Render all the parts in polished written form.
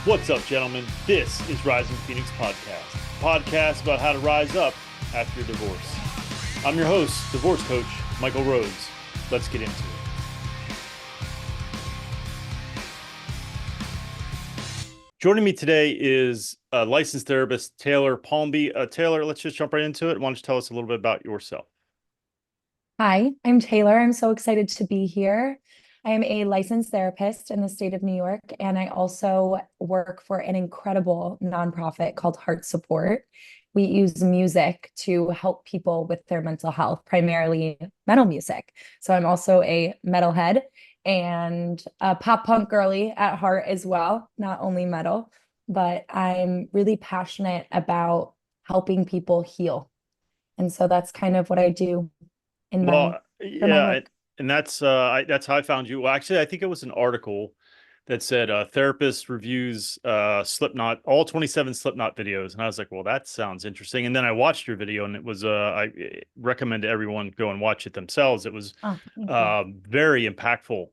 What's up, gentlemen? This is Rising Phoenix Podcast, podcast about how to rise up after your divorce. I'm your host, divorce coach Michael Rhodes. Let's get into it. Joining me today is licensed therapist Taylor Palmby. Taylor, let's just jump right into it. Why don't you tell us a little bit about yourself? Hi, I'm Taylor. I'm so excited to be here. I am a licensed therapist in the state of New York, and I also work for an incredible nonprofit called Heart Support. We use music to help people with their mental health, primarily metal music. So I'm also a metalhead and a pop punk girly at heart as well, not only metal, but I'm really passionate about helping people heal. And so that's kind of what I do in my Well, for my yeah, work. and that's how I found you. Well, actually, I think it was an article that said therapist reviews Slipknot, all 27 Slipknot videos, and I was like, well, that sounds interesting. And then I watched your video, and it was I recommend everyone go and watch it themselves. It was Oh, thank you. very impactful.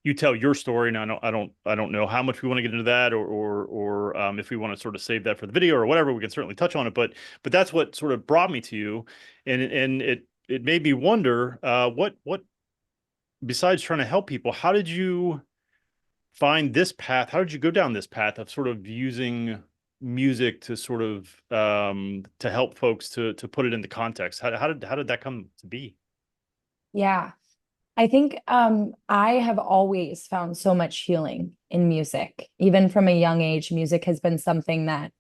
You tell your story, and I don't know how much we want to get into that, or if we want to sort of save that for the video or whatever, we can certainly touch on it. But that's what sort of brought me to you, and it made me wonder what besides trying to help people, how did you find this path? How did you go down this path of sort of using music to sort of to help folks to put it into context? How did that come to be? Yeah. I think I have always found so much healing in music. Even from a young age, music has been something that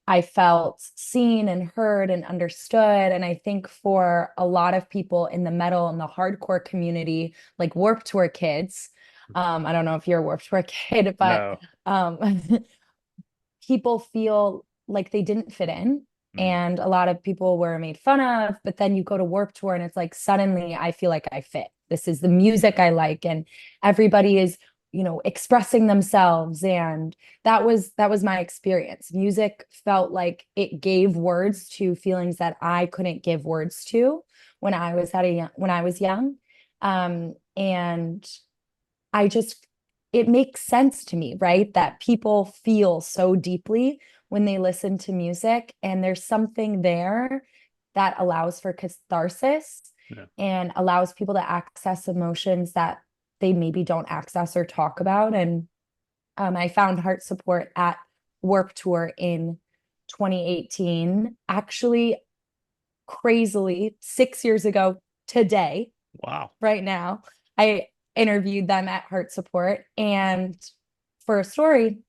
I felt seen and heard and understood. And I think for a lot of people in the metal and the hardcore community, like Warped Tour kids, I don't know if you're a Warped Tour kid, but No. um, people feel like they didn't fit in. Mm. And a lot of people were made fun of, but then you go to Warped Tour and it's like suddenly I feel like I fit. This is the music I like, and everybody is, expressing themselves. And that was my experience. Music felt like it gave words to feelings that I couldn't give words to when I was young. And I just, it makes sense to me, right? That people feel so deeply when they listen to music, and there's something there that allows for catharsis Yeah. and allows people to access emotions that they maybe don't access or talk about. And I found heart support at Warped Tour in 2018, actually, crazily 6 years ago today, Wow. right now. I interviewed them at Heart Support. And for a story,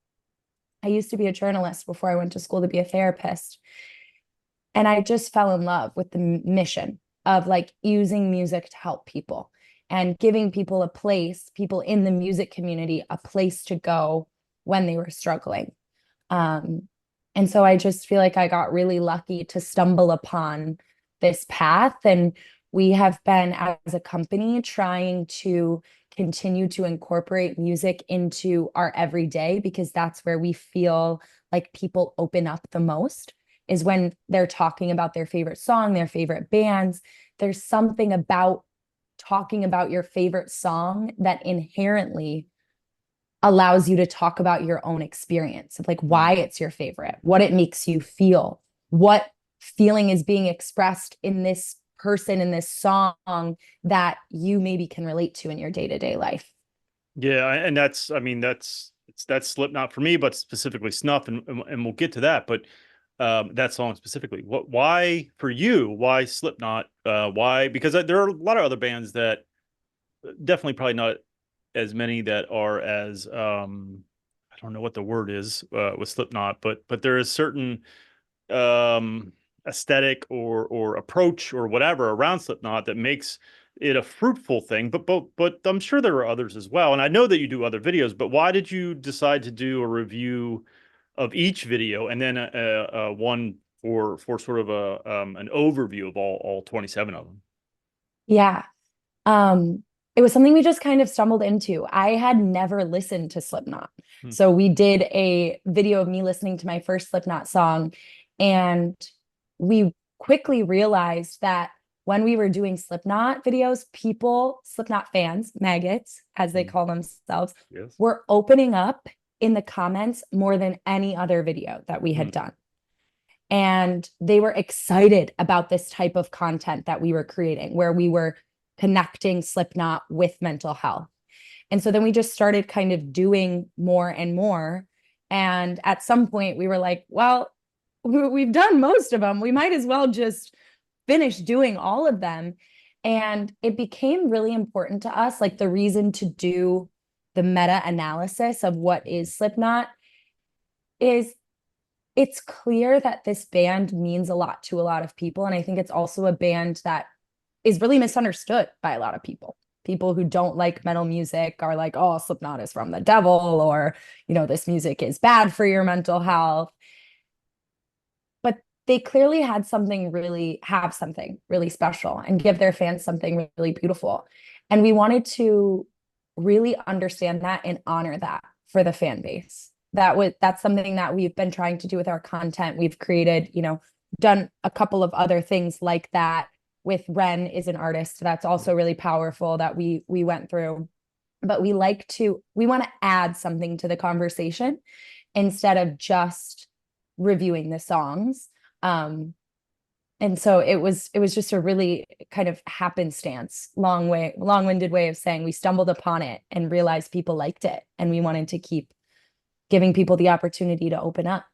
I used to be a journalist before I went to school to be a therapist. And I just fell in love with the mission of like using music to help people and giving people a place, people in the music community, a place to go when they were struggling. Um, and so I just feel like I got really lucky to stumble upon this path. And we have been, as a company, trying to continue to incorporate music into our everyday, because that's where we feel like people open up the most, is when they're talking about their favorite song, their favorite bands. There's something about talking about your favorite song that inherently allows you to talk about your own experience of like why Mm. it's your favorite, what it makes you feel, what feeling is being expressed in this person in this song that you maybe can relate to in your day-to-day life. Yeah, and that's I mean that's Slipknot for me, but specifically Snuff, and we'll get to that. But that song specifically, why for you? Why Slipknot? Why? Because there are a lot of other bands that definitely probably not as many that are as I don't know what the word is with Slipknot, but there is certain aesthetic or approach or whatever around Slipknot that makes it a fruitful thing. But I'm sure there are others as well. And I know that you do other videos, but why did you decide to do a review of each video and then a one for sort of a an overview of all 27 of them? Yeah. It was something we just kind of stumbled into. I had never listened to Slipknot. Hmm. So we did a video of me listening to my first Slipknot song, and we quickly realized that when we were doing Slipknot videos, people, Slipknot fans, maggots, as they Hmm. call themselves, Yes. were opening up in the comments more than any other video that we Hmm. had done. And they were excited about this type of content that we were creating, where we were connecting Slipknot with mental health. And so then we just started kind of doing more and more. And at some point we were like, well, we've done most of them. We might as well just finish doing all of them. And it became really important to us. Like, the reason to do the meta analysis of what is Slipknot is it's clear that this band means a lot to a lot of people. And I think it's also a band that is really misunderstood by a lot of people. People who don't like metal music are like, oh, Slipknot is from the devil, or, this music is bad for your mental health. But they clearly have something really special and give their fans something really beautiful. And we wanted to really understand that and honor that for the fan base. That's something that we've been trying to do with our content. We've created, done a couple of other things like that with Ren is an artist that's also really powerful that we went through. But we want to add something to the conversation instead of just reviewing the songs. And so it was just a really kind of happenstance, long-winded way of saying we stumbled upon it and realized people liked it, and we wanted to keep giving people the opportunity to open up.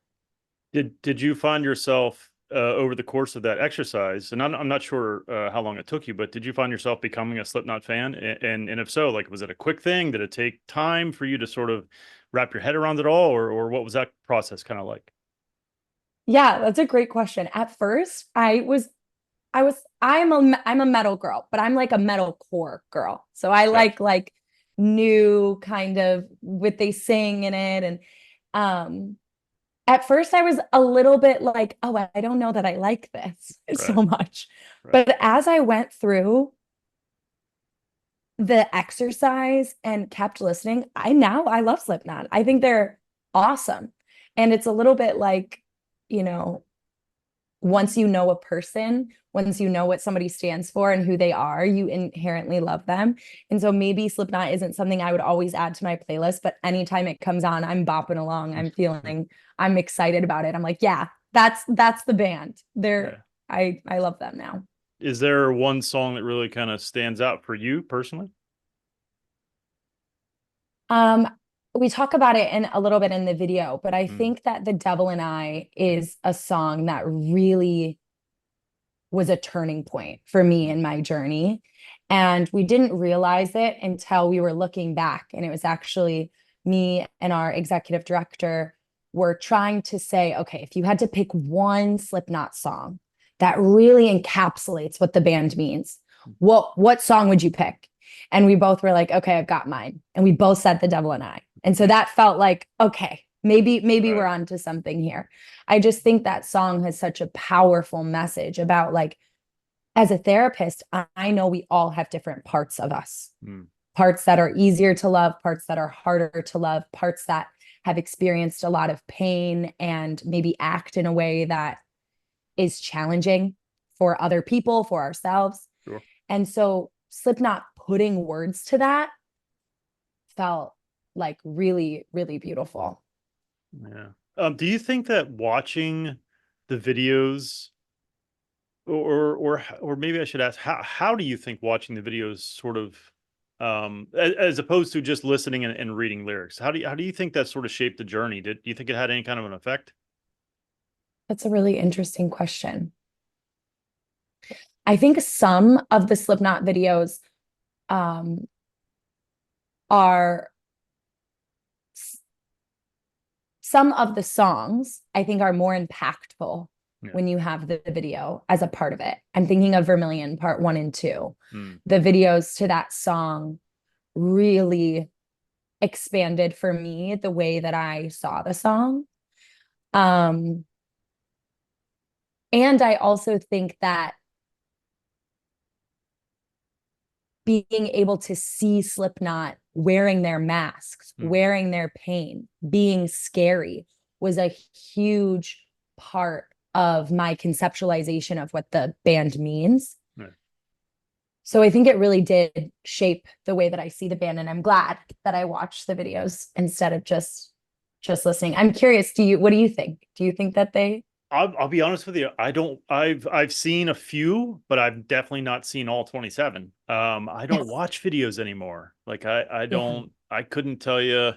Did you find yourself over the course of that exercise, and I'm not sure how long it took you, but did you find yourself becoming a Slipknot fan? And if so, like, was it a quick thing? Did it take time for you to sort of wrap your head around it all, or what was that process kind of like? Yeah, that's a great question. At first, I'm a metal girl, but I'm like a metalcore girl. So I Gotcha. like new kind of what they sing in it. And at first I was a little bit like, oh, I don't know that I like this so Right. much. Right. But as I went through the exercise and kept listening, I love Slipknot. I think they're awesome. And it's a little bit like, you know, once you know a person, once you know what somebody stands for and who they are, you inherently love them. And so maybe Slipknot isn't something I would always add to my playlist, but anytime it comes on, I'm bopping along. I'm excited about it. I'm like, yeah, that's the band. Yeah. I love them now. Is there one song that really kind of stands out for you personally? Um, we talk about it in a little bit in the video, but I Mm. think that The Devil and I is a song that really was a turning point for me in my journey. And we didn't realize it until we were looking back. And it was actually me and our executive director were trying to say, okay, if you had to pick one Slipknot song that really encapsulates what the band means, what song would you pick? And we both were like, okay, I've got mine. And we both said The Devil and I. And so that felt like, okay, maybe we're Right. onto something here. I just think that song has such a powerful message about, like, as a therapist, I know we all have different parts of us, Mm. parts that are easier to love, parts that are harder to love, parts that have experienced a lot of pain and maybe act in a way that is challenging for other people, for ourselves. Sure. And so Slipknot putting words to that felt like really, really beautiful. Yeah. Do you think that watching the videos, or maybe I should ask, how do you think watching the videos sort of, as opposed to just listening and reading lyrics, how do you think that sort of shaped the journey? Do you think it had any kind of an effect? That's a really interesting question. I think some of the Slipknot videos um, are some of the songs I think are more impactful Yeah. when you have the video as a part of it. I'm thinking of Vermilion Part 1 and 2. Mm. The videos to that song really expanded for me the way that I saw the song. Um, and I also think that being able to see Slipknot wearing their masks, Mm. wearing their pain, being scary was a huge part of my conceptualization of what the band means. Yeah. So I think it really did shape the way that I see the band. And I'm glad that I watched the videos instead of just just listening. I'm curious, what do you think? Do you think that they I'll be honest with you. I don't. I've seen a few, but I've definitely not seen all 27. I don't watch videos anymore. Like I Yeah. don't. I couldn't tell you.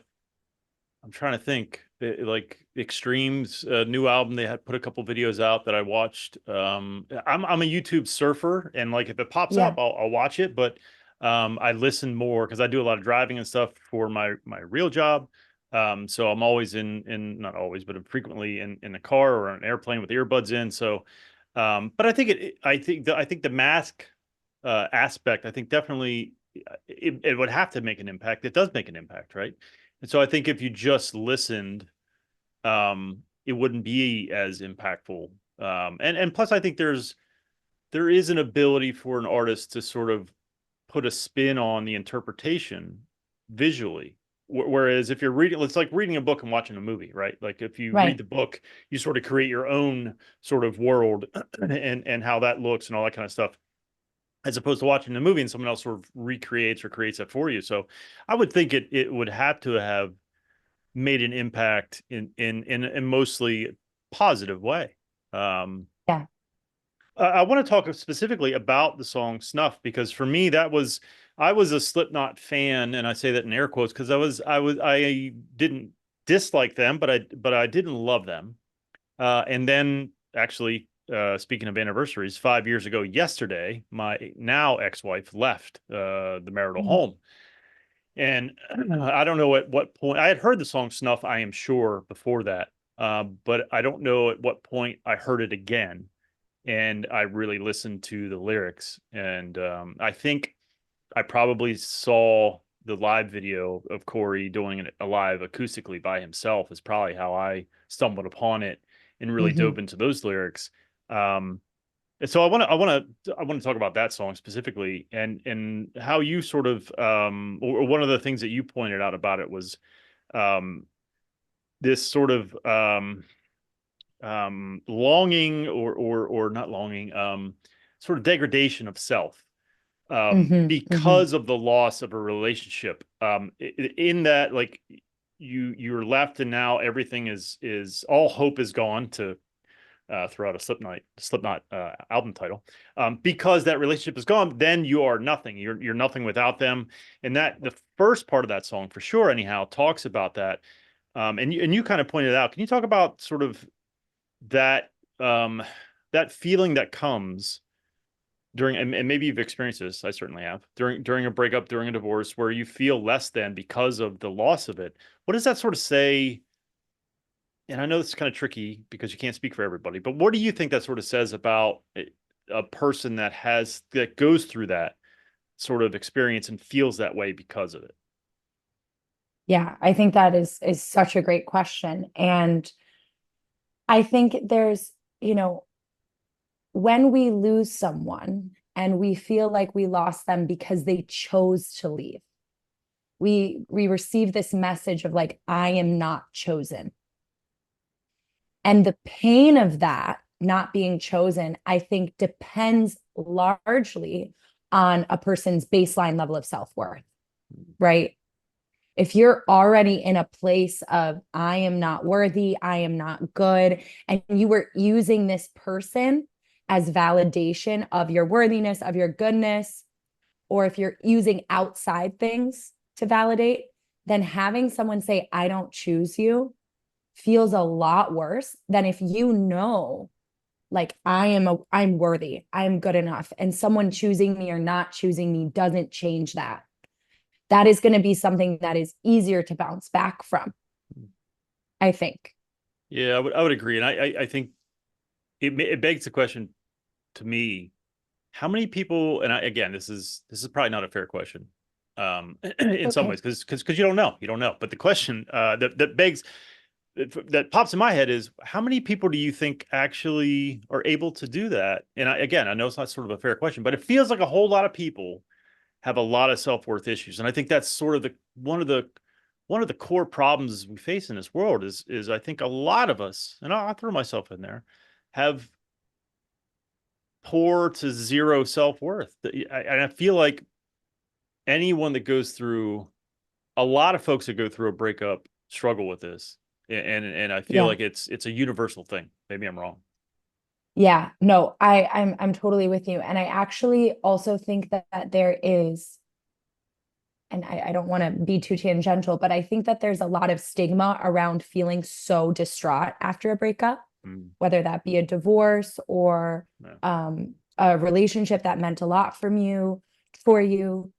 I'm trying to think. Like Extreme's new album, they had put a couple videos out that I watched. I'm a YouTube surfer, and like if it pops up, Yeah. I'll watch it. But I listen more because I do a lot of driving and stuff for my real job. So I'm always in not always, but I'm frequently in a car or an airplane with earbuds in. So, but I think I think the mask aspect, I think definitely it would have to make an impact. It does make an impact, right? And so I think if you just listened, it wouldn't be as impactful. And plus, I think there is an ability for an artist to sort of put a spin on the interpretation visually. Whereas if you're reading, it's like reading a book and watching a movie, right? Like if you read Right. the book, you sort of create your own sort of world and how that looks and all that kind of stuff, as opposed to watching the movie and someone else sort of recreates or creates that for you. So I would think it would have to have made an impact in a mostly positive way. Um, Yeah. I want to talk specifically about the song Snuff because for me I was a Slipknot fan, and I say that in air quotes because I didn't dislike them, but I didn't love them. And then actually, speaking of anniversaries, 5 years ago yesterday, my now ex-wife left the marital Mhm. home. And I don't know at what point I had heard the song Snuff, I am sure before that. But I don't know at what point I heard it again. And I really listened to the lyrics. And I think I probably saw the live video of Corey doing it live acoustically by himself, is probably how I stumbled upon it and really dove Mhm. into those lyrics. Um, and so I want to talk about that song specifically and how you sort of or one of the things that you pointed out about it was um this sort of longing or not longing sort of degradation of self Mhm. Mhm. because of the loss of a relationship in that like you're left and now everything is all hope is gone to throughout a Slipknot album title, because that relationship is gone. Then you are nothing. You're nothing without them. And that the first part of that song, for sure, anyhow, talks about that. And you kind of pointed out. Can you talk about sort of that um, that feeling that comes during and maybe you've experienced this. I certainly have during a breakup, during a divorce, where you feel less than because of the loss of it. What does that sort of say? And I know this is kind of tricky because you can't speak for everybody, but what do you think that sort of says about a person that goes through that sort of experience and feels that way because of it? Yeah, I think that is such a great question. And I think there's, you know, when we lose someone and we feel like we lost them because they chose to leave, we receive this message of like, I am not chosen. And the pain of that not being chosen, I think, depends largely on a person's baseline level of self-worth, right? If you're already in a place of, I am not worthy, I am not good, and you were using this person as validation of your worthiness, of your goodness, or if you're using outside things to validate, then having someone say, I don't choose you feels a lot worse than if you know, like I'm worthy, I'm good enough, and someone choosing me or not choosing me doesn't change that. That is going to be something that is easier to bounce back from, I think. Yeah, I would agree, and I think it begs the question to me: how many people? And again, this is probably not a fair question, in some Okay. ways, because you don't know. But the question that begs that pops in my head is how many people do you think actually are able to do that? And again, I know it's not sort of a fair question, but it feels like a whole lot of people have a lot of self-worth issues. And I think that's sort of the one of the core problems we face in this world is I think a lot of us, and I'll throw myself in there, have poor to zero self-worth. And I feel like anyone that goes through a lot of folks that go through a breakup struggle with this. And I feel Yeah. like it's a universal thing. Maybe I'm wrong. Yeah, no, I'm totally with you. And I actually also think that there is, and I don't want to be too tangential, but I think that there's a lot of stigma around feeling so distraught after a breakup, Mm, whether that be a divorce or yeah. a relationship that meant a lot for you.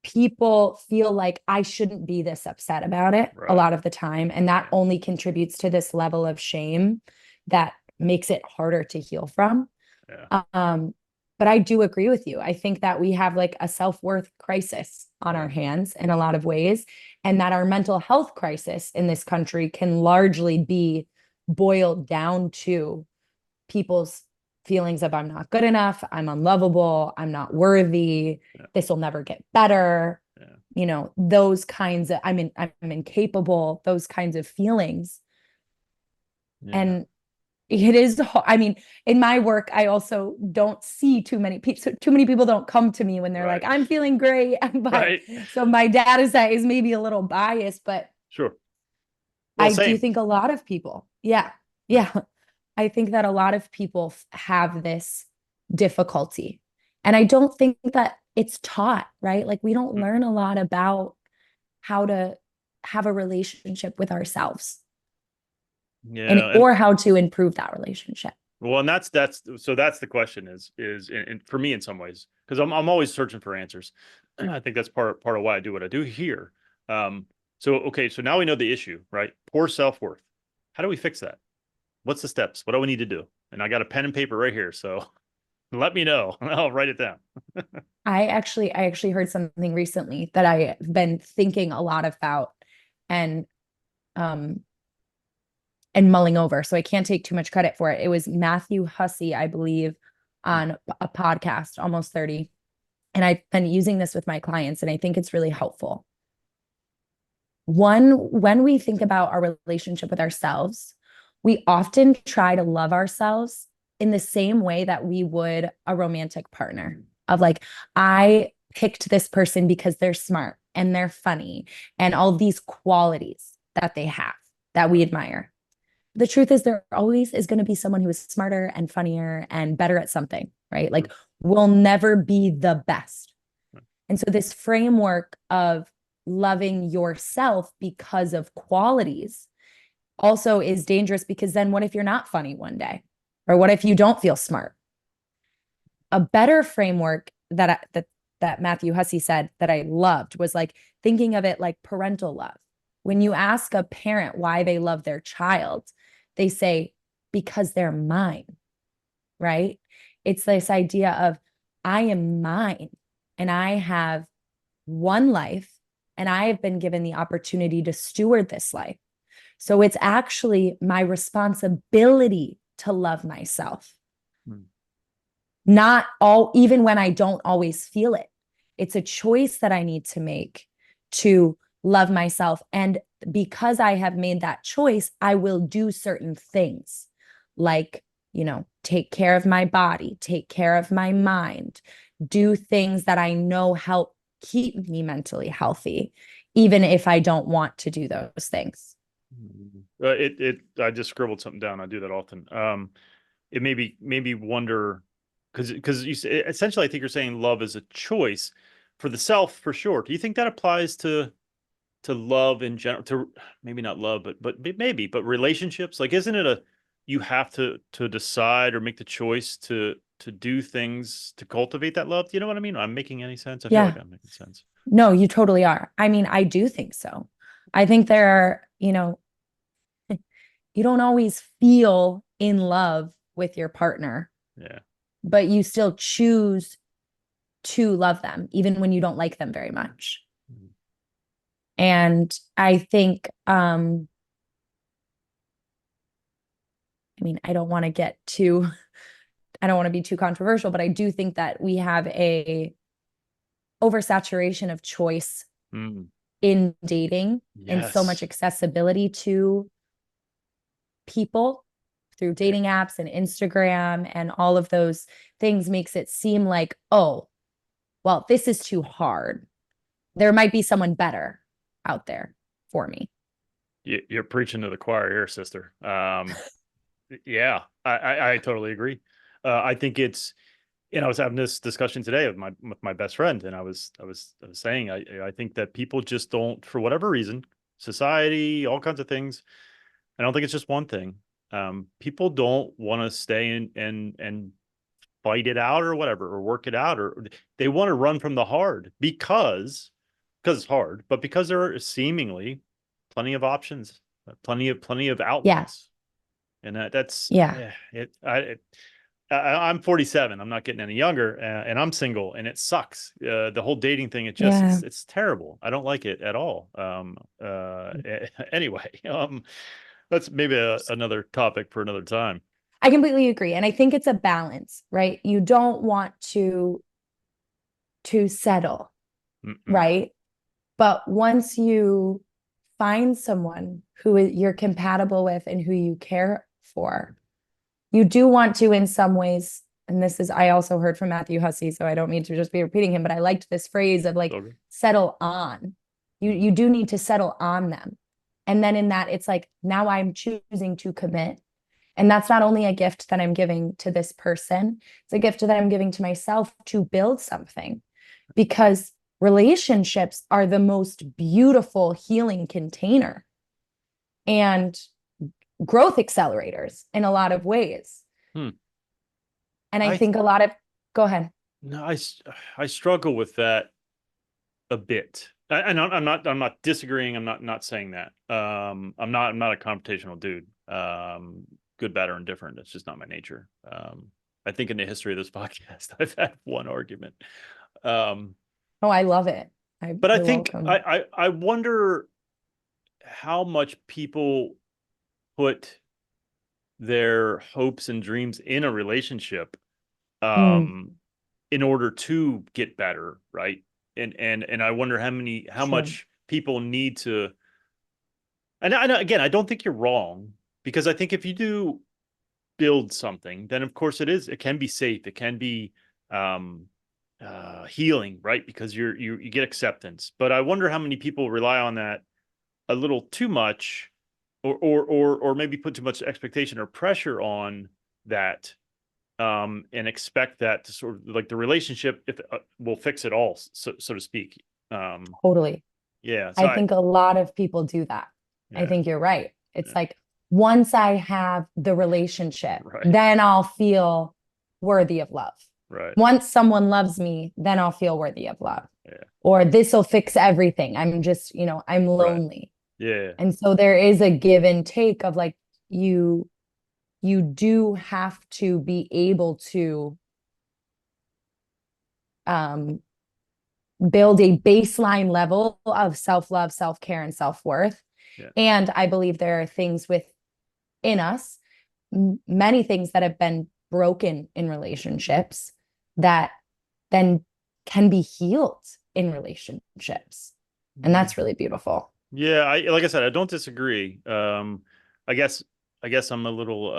People feel like I shouldn't be this upset about it a Right. lot of the time. And that Yeah. only contributes to this level of shame that makes it harder to heal from. Yeah. Um, but I do agree with you. I think that we have like a self-worth crisis on our Yeah. hands in a lot of ways, and that our mental health crisis in this country can largely be boiled down to people's feelings of I'm not good enough, I'm unlovable, I'm not worthy, Yeah. this will never get better. Yeah. You know, those kinds of I'm incapable, those kinds of feelings. Yeah. And it is, I mean, in my work, I also don't see too many people. So too many people don't come to me when they're like, Right. I'm feeling great. But Right. so my data set is maybe a little biased, but Sure. Well, I do same. think a lot of people, yeah, Yeah. yeah. I think that a lot of people have this difficulty. And I don't think that it's taught, right? Like we don't Mm. learn a lot about how to have a relationship with ourselves and Yeah. And or how to improve that relationship. well, and that's so that's the question is and for me in some ways, because I'm always searching for answers. I think that's part of why I do what I do here. So okay, so now we know the issue, right? Poor self-worth. How do we fix that? What's the steps? What do we need to do? And I got a pen and paper right here, so let me know. I'll write it down. I actually heard something recently that I've been thinking a lot about and um and mulling over. So I can't take too much credit for it. It was Matthew Hussey, I believe, on a podcast, Almost 30. And I've been using this with my clients, and I think it's really helpful. One, when we think about our relationship with ourselves, we often try to love ourselves in the same way that we would a romantic partner, of like, I picked this person because they're smart and they're funny and all these qualities that they have that we admire. The truth is, there always is going to be someone who is smarter and funnier and better at something, right? Like, we'll never be the best. And so, this framework of loving yourself because of qualities also is dangerous, because then what if you're not funny one day? Or what if you don't feel smart? A better framework that Matthew Hussey said that I loved was like thinking of it like parental love. When you ask a parent why they love their child, they say, because they're mine, right? It's this idea of I am mine and I have one life and I have been given the opportunity to steward this life. So it's actually my responsibility to love myself. Hmm. Not all, even when I don't always feel it. It's a choice that I need to make to love myself. And because I have made that choice, I will do certain things like, take care of my body, take care of my mind, do things that I know help keep me mentally healthy, even if I don't want to do those things. I just scribbled something down. I do that often. It made me wonder because you say essentially I think you're saying love is a choice for the self for sure. Do you think that applies to love in general, to maybe not love, but maybe, but relationships? Like, isn't it a you have to decide or make the choice to do things to cultivate that love? Do you know what I mean? I'm making any sense? I feel like Yeah, I'm making sense. no, you totally are. I mean, I do think so. I think there are, you don't always feel in love with your partner, Yeah. but you still choose to love them, even when you don't like them very much. Mhm. And I think, I mean, I don't want to be too controversial, but I do think that we have a oversaturation of choice Mm, in dating and so much yes. accessibility to people through Yeah. dating apps and Instagram and all of those things makes it seem like, oh, well, this is too hard. There might be someone better out there for me. You're preaching to the choir here, sister. Yeah, I totally agree. I think it's, I was having this discussion today with my best friend, and I was saying I think that people just don't, for whatever reason, society, all kinds of things. I don't think it's just one thing. People don't want to stay and fight it out or whatever, or work it out, or they want to run from the hard because it's hard, but because there are seemingly plenty of options, plenty of Yeah. outlets, and that's Yeah. I'm 47. I'm not getting any younger, and I'm single, and it sucks. The whole dating thing, Yeah. it's terrible. I don't like it at all. Anyway, that's maybe another topic for another time. I completely agree. And I think it's a balance, right? You don't want to settle, Mm-mm. right? But once you find someone who you're compatible with and who you care for, you do want to, in some ways, and this is, I also heard from Matthew Hussey, so I don't mean to just be repeating him, but I liked this phrase of like, Okay. settle on. You do need to settle on them. And then in that, it's like, now I'm choosing to commit. And that's not only a gift that I'm giving to this person, it's a gift that I'm giving to myself to build something, because relationships are the most beautiful healing container and growth accelerators in a lot of ways. Hmm. And I I think a lot of, go ahead. No, I struggle with that a bit. And I'm not disagreeing. I'm not saying that. I'm not a confrontational dude. Good, bad, or indifferent. It's just not my nature. I think in the history of this podcast, I've had one argument. Um, Oh, I love it. I, but I I think welcome. I wonder how much people put their hopes and dreams in a relationship, Mm, um, in order to get better, right? And I wonder how sure. much people need to. And again, I don't think you're wrong, because I think if you do build something, then of course it can be safe, it can be um, healing, right? Because you get acceptance. But I wonder how many people rely on that a little too much, or maybe put too much expectation or pressure on that, and expect that to sort of like the relationship if will fix it all, so to speak. Totally. Yeah. So I think a lot of people do that. I yeah, think you're right. It's yeah, like, once I have the relationship, right, then I'll feel worthy of love. right, Once someone loves me, then I'll feel worthy of love. yeah, Or this will fix everything. I'm just, I'm right, lonely. yeah, And so there is a give and take of like, you you do have to be able to um build a baseline level of self-love, self-care, and self-worth. yeah. And I believe there are things within us, many things that have been broken in relationships, that then can be healed in relationships. And Mm. that's really beautiful. Yeah, like I said, I don't disagree. I guess I guess I'm a little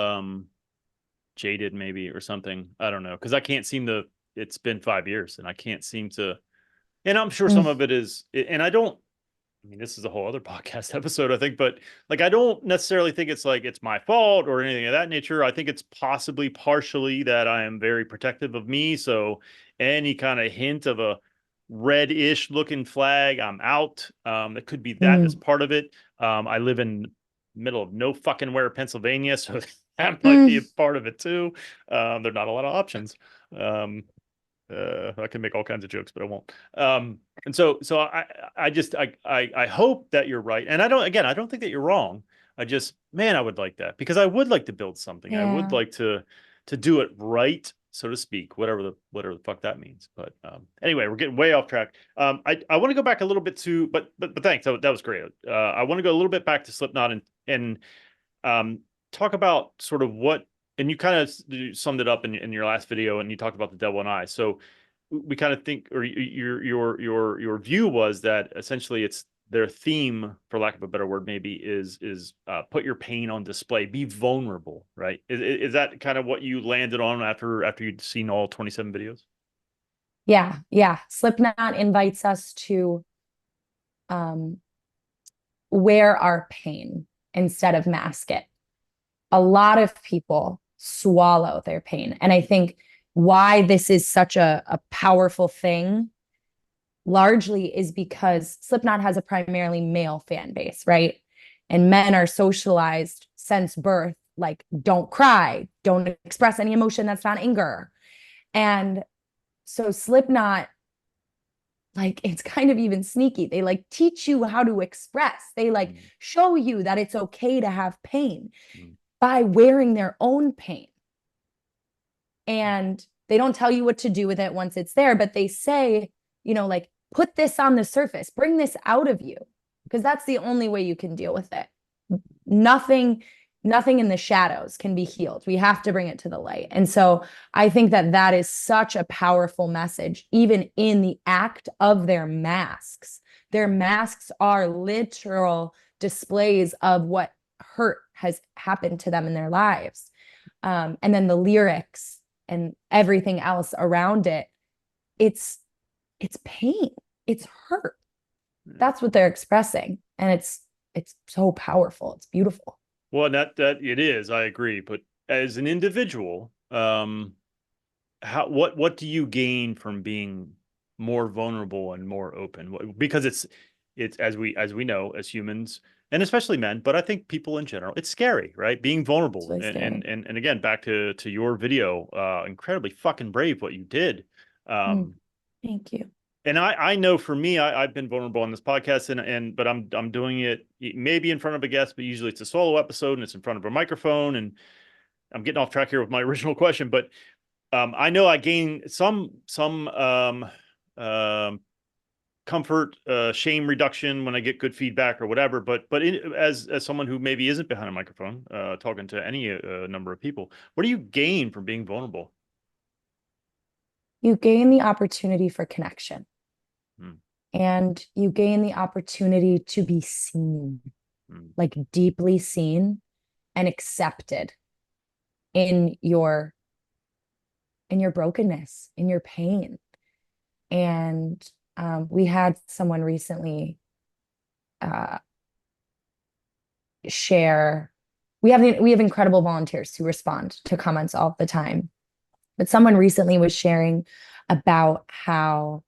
jaded maybe or something. I don't know, because I can't seem to. It's been 5 years, and I can't seem to. And I'm sure some Mm, of it is, and I don't. I mean, this is a whole other podcast episode, I think, but like, I don't necessarily think it's like it's my fault or anything of that nature. I think it's possibly partially that I am very protective of me. So any kind of hint of a red-ish looking flag, I'm out. It could be that as mm, part of it. I live in middle of no fucking where, Pennsylvania, so that might be a mm. part of it too. There are not a lot of options. Um, I can make all kinds of jokes, but I won't. And so I hope that you're right. And I don't think that you're wrong. I just, man, I would like that, because I would like to build something. I would Yeah. like to do it right, so to speak, whatever the fuck that means. But anyway, we're getting way off track. I want to go back a little bit to, but thanks. That was great. I want to go a little bit back to Slipknot, and um, talk about sort of what, and you kind of summed it up in your last video, and you talked about the devil and I. So we kind of think, or your view was that essentially it's their theme, for lack of a better word, maybe is put your pain on display, be vulnerable, right? Is that kind of what you landed on after you'd seen all 27 videos? Yeah. Yeah. Slipknot invites us to um wear our pain instead of mask it. A lot of people swallow their pain. And I think why this is such a powerful thing largely is because Slipknot has a primarily male fan base, right? And men are socialized since birth, like, don't cry, don't express any emotion that's not anger. And so Slipknot, like, it's kind of even sneaky. They like teach you how to express. They like show you that it's okay to have pain by wearing their own pain. And they don't tell you what to do with it once it's there, but they say, like, put this on the surface, bring this out of you, because that's the only way you can deal with it. Nothing in the shadows can be healed. We have to bring it to the light. And so I think that is such a powerful message, even in the act of their masks. Their masks are literal displays of what hurt has happened to them in their lives. And then the lyrics and everything else around it, it's pain, it's hurt. That's what they're expressing. And it's so powerful. It's beautiful. Well, that it is, I agree. But as an individual, what do you gain from being more vulnerable and more open? Because it's as we know, as humans, and especially men, but I think people in general, it's scary, right? Being vulnerable. Really And again, back to your video, incredibly fucking brave what you did. Thank you. And I know for me, I've been vulnerable on this podcast, but I'm doing it maybe in front of a guest, but usually it's a solo episode and it's in front of a microphone. And I'm getting off track here with my original question, but I know I gain some comfort, shame reduction when I get good feedback or whatever. But as someone who maybe isn't behind a microphone, talking to any number of people, what do you gain from being vulnerable? You gain the opportunity for connection. And you gain the opportunity to be seen, like deeply seen and accepted in your brokenness, in your pain. And we had someone recently share. We have incredible volunteers who respond to comments all the time. But someone recently was sharing about how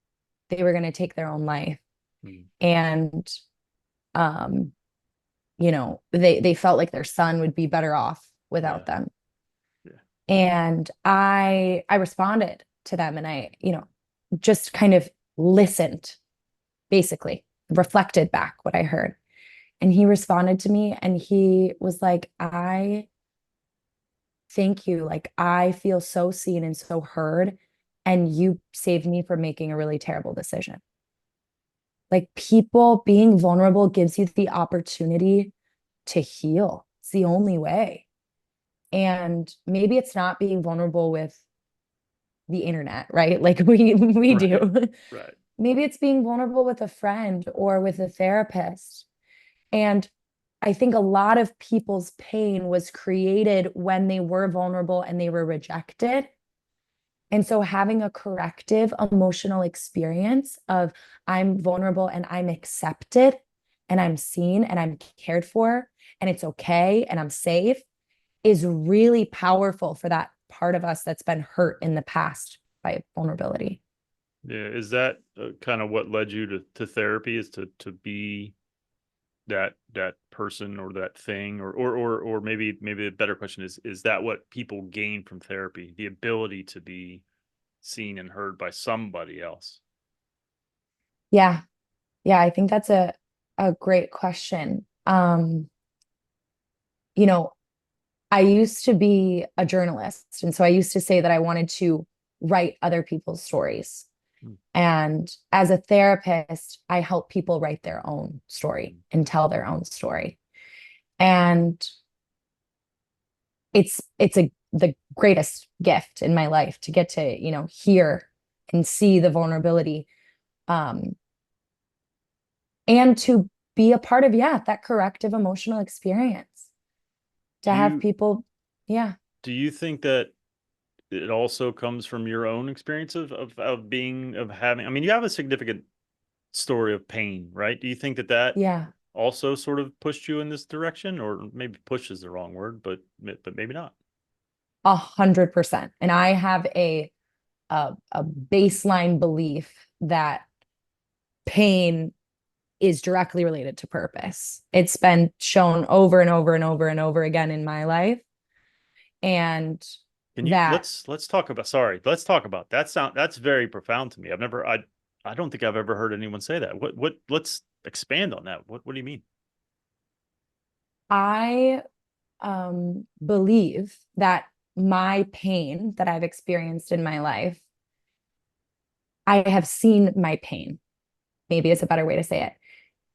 they were going to take their own life. And, they felt like their son would be better off without them. And I responded to them, and I, just kind of listened, basically reflected back what I heard. And he responded to me and he was like, I thank you. Like, I feel so seen and so heard. And you saved me from making a really terrible decision. Like, people being vulnerable gives you the opportunity to heal. It's the only way. And maybe it's not being vulnerable with the internet, right? Like we Right. do. Right. Maybe it's being vulnerable with a friend or with a therapist. And I think a lot of people's pain was created when they were vulnerable and they were rejected. And so having a corrective emotional experience of I'm vulnerable and I'm accepted and I'm seen and I'm cared for and it's okay and I'm safe is really powerful for that part of us that's been hurt in the past by vulnerability. Yeah. Is that kind of what led you to therapy, is to be that person or that thing, or maybe the better question is that what people gain from therapy, the ability to be seen and heard by somebody else? Yeah. I think that's a great question. I used to be a journalist, and so I used to say that I wanted to write other people's stories. And as a therapist, I help people write their own story and tell their own story. And it's the greatest gift in my life to get to, hear and see the vulnerability, and to be a part of, that corrective emotional experience, to have people. Yeah. Do you think that it also comes from your own experience of having, I mean, you have a significant story of pain, right? Do you think that Yeah. also sort of pushed you in this direction, or maybe push is the wrong word, but maybe not. 100%. And I have a baseline belief that pain is directly related to purpose. It's been shown over and over and over and over again in my life. And Can you that let's talk about sorry, let's talk about that sound that's very profound to me. I don't think I've ever heard anyone say that. What let's expand on that. What do you mean? I believe that my pain that I've experienced in my life, I have seen my pain, maybe it's a better way to say it,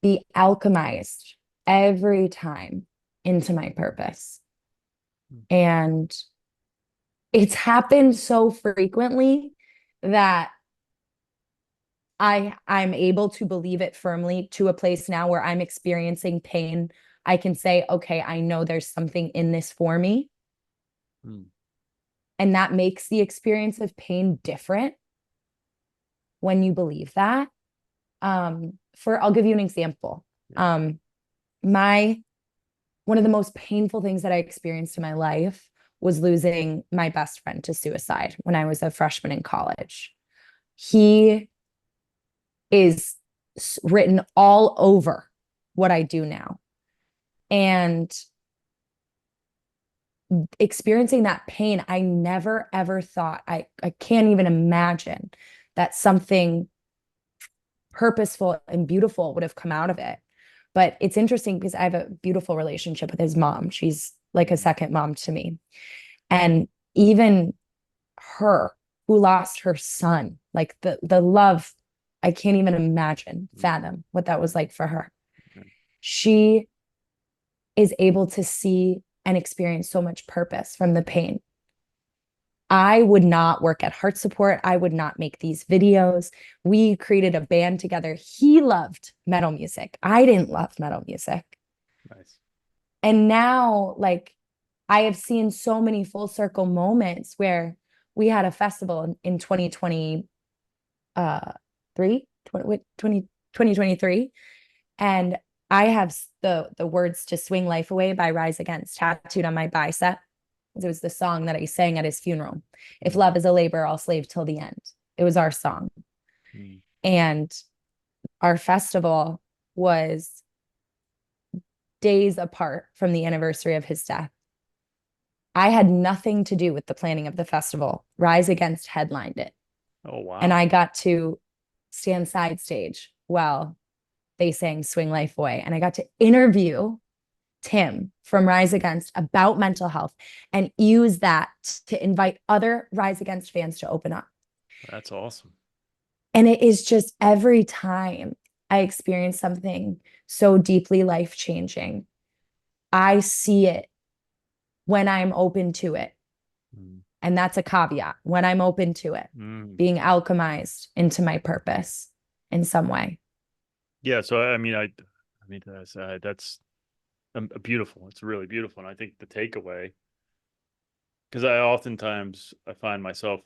be alchemized every time into my purpose. And it's happened so frequently that I'm able to believe it firmly to a place now where I'm experiencing pain. I can say, okay, I know there's something in this for me. Hmm. And that makes the experience of pain different when you believe that. I'll give you an example. Yeah. My one of the most painful things that I experienced in my life was losing my best friend to suicide when I was a freshman in college. He is written all over what I do now. And experiencing that pain, I never ever thought, I can't even imagine that something purposeful and beautiful would have come out of it. But it's interesting because I have a beautiful relationship with his mom. She's like a second mom to me. And even her, who lost her son, like the love, I can't even imagine, fathom what that was like for her. She is able to see and experience so much purpose from the pain. I would not work at Heart Support. I would not make these videos. We created a band together. He loved metal music. I didn't love metal music. Nice. And now, like, I have seen so many full circle moments where we had a festival in 2020, 2023. And I have the words to Swing Life Away by Rise Against tattooed on my bicep. It was the song that I sang at his funeral. If love is a labor, I'll slave till the end. It was our song. And our festival was days apart from the anniversary of his death. I had nothing to do with the planning of the festival. Rise Against headlined it. Oh, wow. And I got to stand side stage while they sang Swing Life Away. And I got to interview Tim from Rise Against about mental health and use that to invite other Rise Against fans to open up. That's awesome. And it is just every time I experience something so deeply life-changing, I see it when I'm open to it. And that's a caveat, when I'm open to it, being alchemized into my purpose in some way. Yeah. So, I mean, that's beautiful. It's really beautiful. And I think the takeaway, because I find myself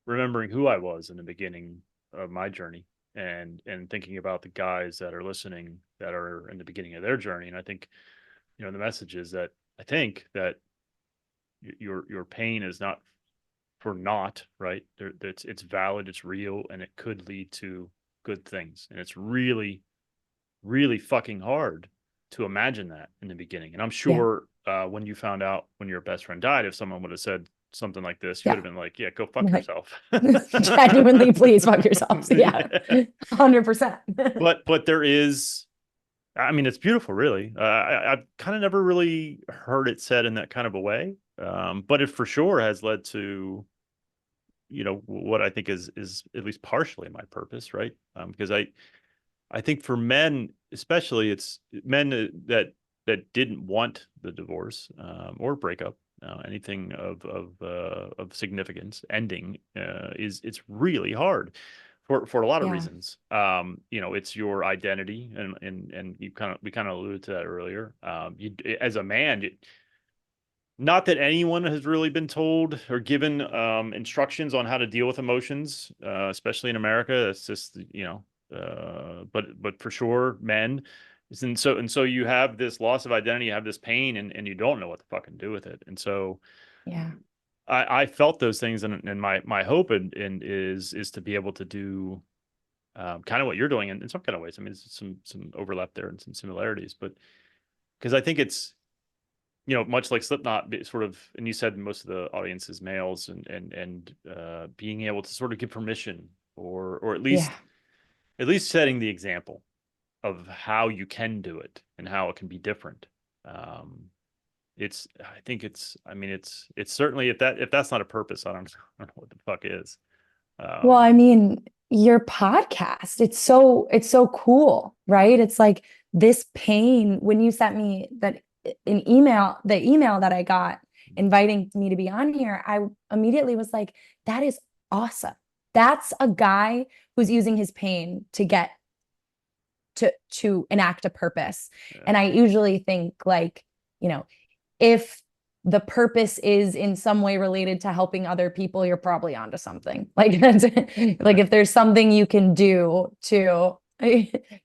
remembering who I was in the beginning of my journey and thinking about the guys that are listening that are in the beginning of their journey. And I think, the message is that I think that your pain is not for naught, right? It's valid, it's real, and it could lead to good things. And it's really, really fucking hard to imagine that in the beginning. And I'm sure when you found out when your best friend died, if someone would have said something like this, you would have been like, yeah, go fuck yourself. Genuinely, please fuck yourselves. Yeah. 100%. But there is, I mean, it's beautiful, really. I've kind of never really heard it said in that kind of a way. But it for sure has led to, what I think is at least partially my purpose, right? Because I think for men, especially, it's men that didn't want the divorce or breakup, anything of significance ending, it's really hard for a lot of reasons. It's your identity, and we kind of alluded to that earlier. You as a man. Not that anyone has really been told or given instructions on how to deal with emotions, especially in America. That's just, but for sure, men, And so you have this loss of identity, you have this pain, and you don't know what to fucking do with it. And so Yeah. I felt those things, and my hope and is to be able to do kind of what you're doing in some kind of ways. I mean, there's some overlap there and some similarities, but because I think it's, much like Slipknot, sort of, and you said most of the audience is males, and being able to sort of give permission, or Yeah. at least setting the example of how you can do it and how it can be different. Um, I think I mean, it's certainly, if that's not a purpose, I don't know what the fuck is. Well, Um, I mean, your podcast, it's so cool, right? It's like this pain when you sent me that the email that I got inviting me to be on here, I immediately was like, that is awesome. That's a guy who's using his pain to get to enact a purpose. yeah, And I usually think like, you know, if the purpose is in some way related to helping other people, you're probably onto something. Like that's like if there's something you can do to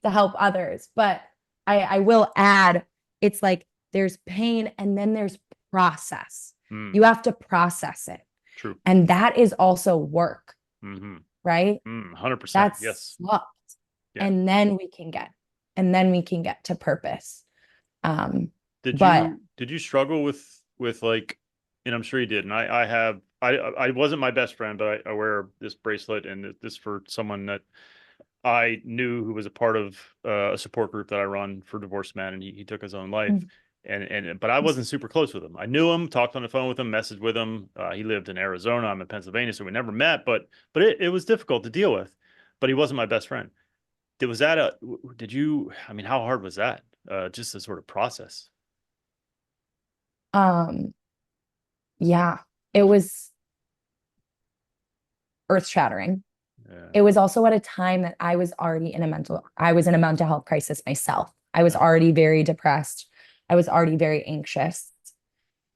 help others. But I will add, it's like there's pain and then there's process. You mm, have to process it. true. And that is also work, Mm-hmm. right? 100%. That's Yes. sucks. Yeah. And then we can get to purpose. Um, Did but you struggle with like, and I'm sure you did, and I have, I wasn't my best friend, but I wear this bracelet, and this for someone that I knew who was a part of a support group that I run for divorced men, and he took his own life. And but I wasn't super close with him. I knew him, talked on the phone with him, messaged with him. He lived in Arizona. I'm in Pennsylvania, so we never met. But it was difficult to deal with. But he wasn't my best friend. Was that did you? I mean, how hard was that? Just to sort of process. um, yeah, it was earth-shattering. Yeah. It was also at a time that I was in a mental health crisis myself. I was Yeah. already very depressed. I was already very anxious.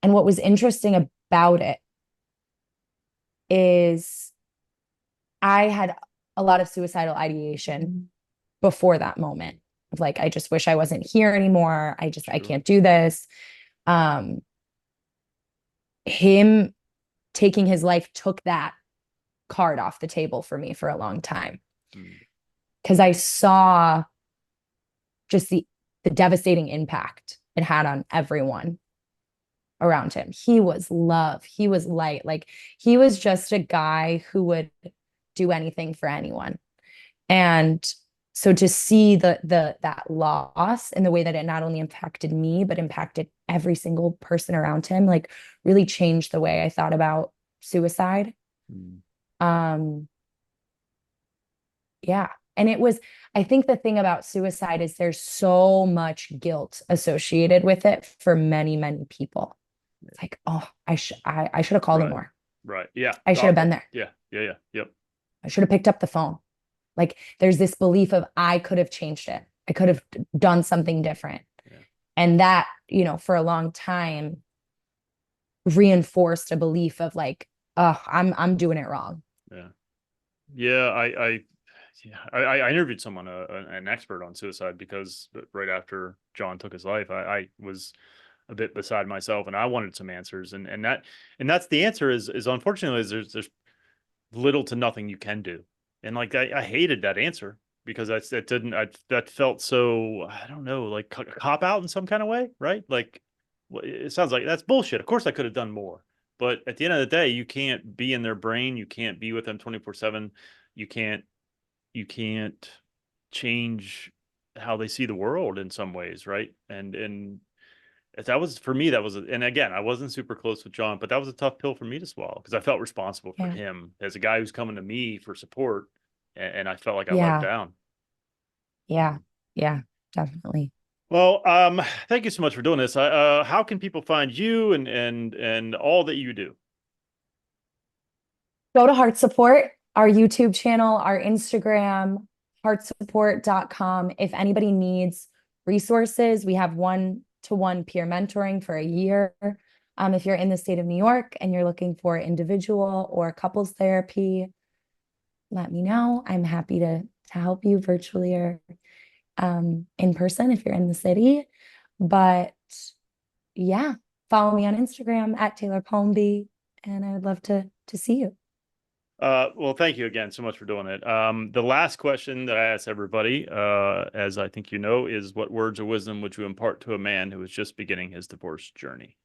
And what was interesting about it is I had a lot of suicidal ideation before that moment of like, I just wish I wasn't here anymore. I Sure. can't do this. Um, him taking his life took that card off the table for me for a long time Mm. because I saw just the devastating impact it had on everyone around him. He was love. He was light. Like he was just a guy who would do anything for anyone. And so to see that loss and the way that it not only impacted me, but impacted every single person around him, like really changed the way I thought about suicide. Mm. Um, yeah. And I think the thing about suicide is there's so much guilt associated with it for many, many people. It's like, oh, I should have called him Right. more. Right. Yeah. I should have been there. Yeah. Yeah. Yeah. Yep. I should have picked up the phone. Like there's this belief of I could have changed it. I could have done something different. Yeah. And that, for a long time reinforced a belief of like, oh, I'm doing it wrong. Yeah. Yeah. I interviewed someone, an expert on suicide, because right after John took his life, I was a bit beside myself, and I wanted some answers, and that's the answer is unfortunately is there's little to nothing you can do, and like I hated that answer because that didn't that felt so, I don't know, like a cop out in some kind of way, right? Like it sounds like that's bullshit. Of course, I could have done more, but at the end of the day, you can't be in their brain, you can't be with them 24/7, you can't change how they see the world in some ways, right? And that was, for me, that was and again, I wasn't super close with John, but that was a tough pill for me to swallow because I felt responsible for Yeah. him as a guy who's coming to me for support, and I felt like I let him Yeah. down. Yeah. Yeah. Definitely. Well, thank you so much for doing this. How can people find you and all that you do? Go to Heart Support, our YouTube channel, our Instagram, heartsupport.com. If anybody needs resources, we have one-to-one peer mentoring for a year. If you're in the state of New York and you're looking for individual or couples therapy, let me know. I'm happy to help you virtually or in person if you're in the city. But yeah, follow me on Instagram at Taylor Palmby, and I would love to see you. Well, thank you again so much for doing it. The last question that I ask everybody, as I think you know, is what words of wisdom would you impart to a man who is just beginning his divorce journey?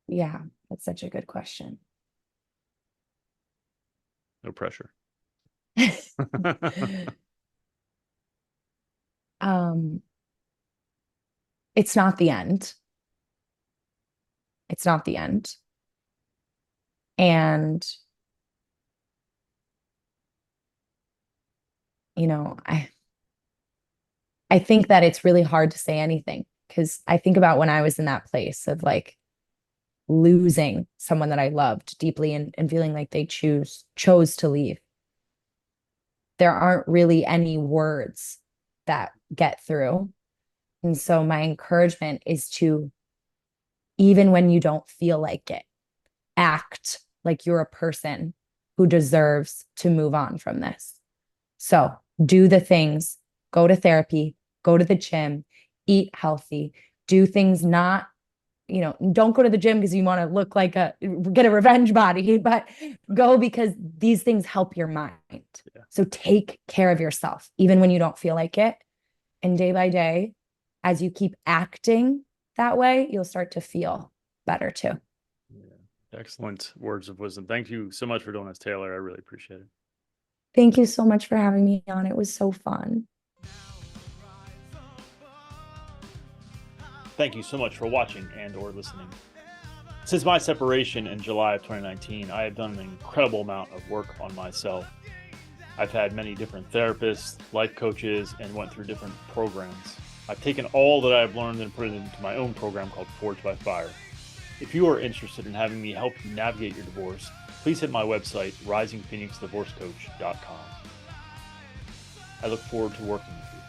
Yeah, that's such a good question. No pressure. um, it's not the end. It's not the end. And you know, I think that it's really hard to say anything because I think about when I was in that place of like losing someone that I loved deeply and feeling like they chose to leave. There aren't really any words that get through. And so my encouragement is to, even when you don't feel like it, act like you're a person who deserves to move on from this. So do the things, go to therapy, go to the gym, eat healthy, do things not, don't go to the gym because you want to look like get a revenge body, but go because these things help your mind. Yeah. So take care of yourself, even when you don't feel like it. And day by day, as you keep acting that way, you'll start to feel better too. Yeah. Excellent words of wisdom. Thank you so much for doing this, Taylor. I really appreciate it. Thank you so much for having me on. It was so fun. Thank you so much for watching and or listening. Since my separation in July of 2019, I have done an incredible amount of work on myself. I've had many different therapists, life coaches, and went through different programs. I've taken all that I've learned and put it into my own program called Forged by Fire. If you are interested in having me help you navigate your divorce, please hit my website, risingphoenixdivorcecoach.com. I look forward to working with you.